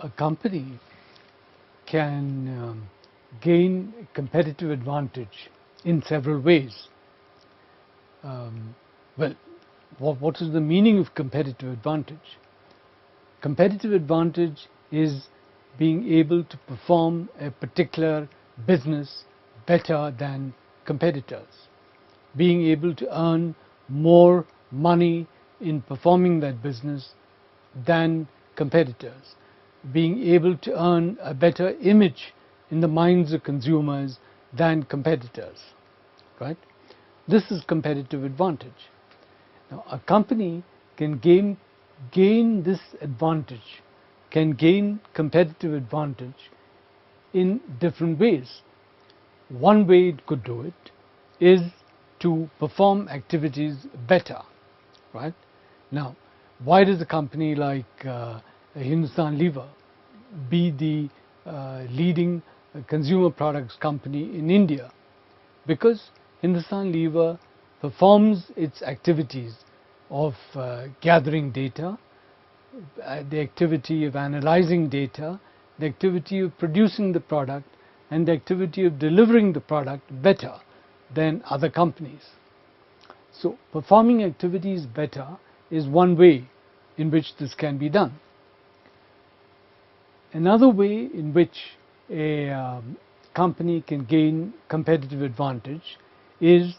a company can gain competitive advantage in several ways. Well, what is the meaning of competitive advantage? Competitive advantage is being able to perform a particular business better than competitors, being able to earn more money in performing that business than competitors, being able to earn a better image in the minds of consumers than competitors, right? This is competitive advantage. Now, a company can gain this advantage, can gain competitive advantage in different ways. One way it could do it is to perform activities better, right? Now, why does a company like Hindustan Lever be the leading consumer products company in India? Because Hindustan Lever performs its activities of gathering data, the activity of analyzing data, the activity of producing the product, and the activity of delivering the product better than other companies. So performing activities better is one way in which this can be done. Another way in which a company can gain competitive advantage is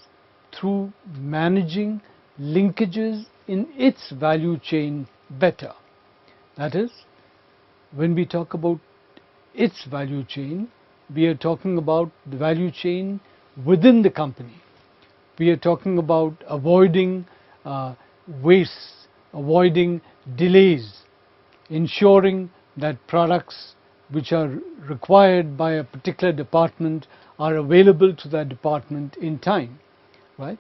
through managing linkages in its value chain better. That is, when we talk about its value chain, we are talking about the value chain within the company. We are talking about avoiding wastes, avoiding delays, ensuring that products which are required by a particular department are available to that department in time, right?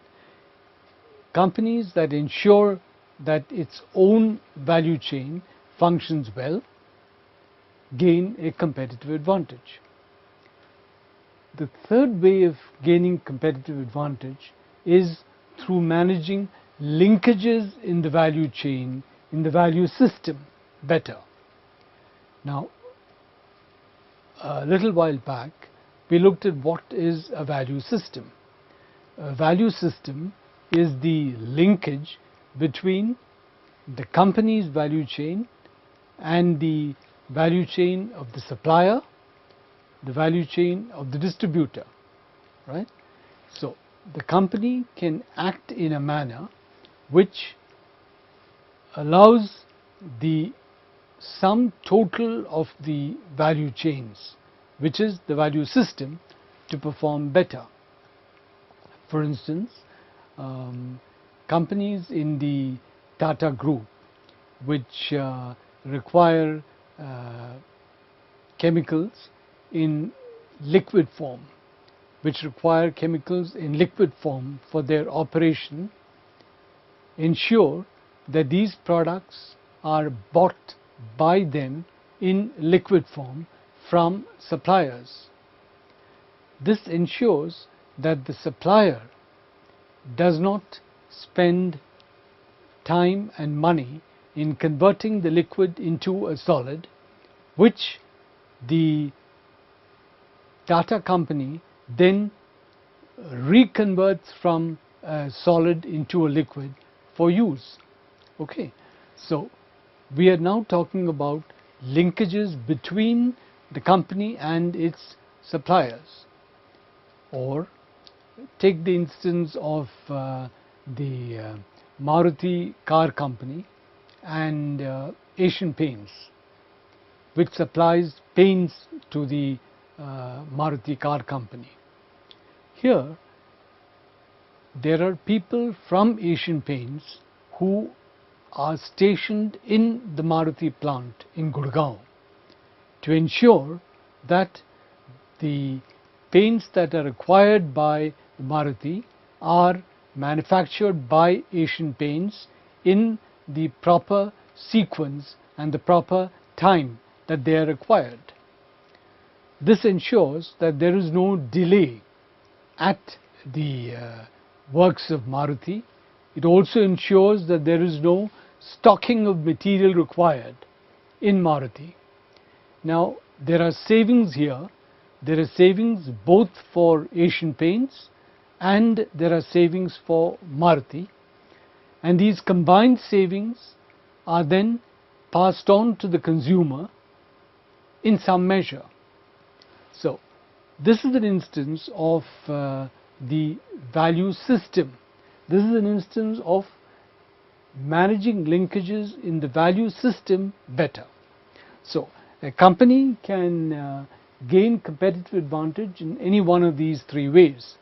Companies that ensure that its own value chain functions well gain a competitive advantage. The third way of gaining competitive advantage is through managing linkages in the value chain, in the value system better. Now, a little while back, we looked at what is a value system. A value system is the linkage between the company's value chain and the value chain of the supplier, the value chain of the distributor, right? So the company can act in a manner which allows the sum total of the value chains, which is the value system, to perform better. For instance, companies in the Tata Group which require chemicals in liquid form, for their operation, ensure that these products are bought by them in liquid form from suppliers. This ensures that the supplier does not spend time and money in converting the liquid into a solid, which the Tata company then reconverts from a solid into a liquid for use. Okay, so we are now talking about linkages between the company and its suppliers. Or take the instance of the Maruti car company and Asian Paints, which supplies paints to the Maruti car company. Here, there are people from Asian Paints who are stationed in the Maruti plant in Gurgaon to ensure that the paints that are required by Maruti are manufactured by Asian Paints in the proper sequence and the proper time that they are required. This ensures that there is no delay at the works of Maruti. It also ensures that there is no stocking of material required in Maruti. Now there are savings here. There are savings both for Asian Paints and there are savings for Maruti, and these combined savings are then passed on to the consumer in some measure. So this is an instance of the value system. This is an instance of managing linkages in the value system better. So a company can gain competitive advantage in any one of these three ways.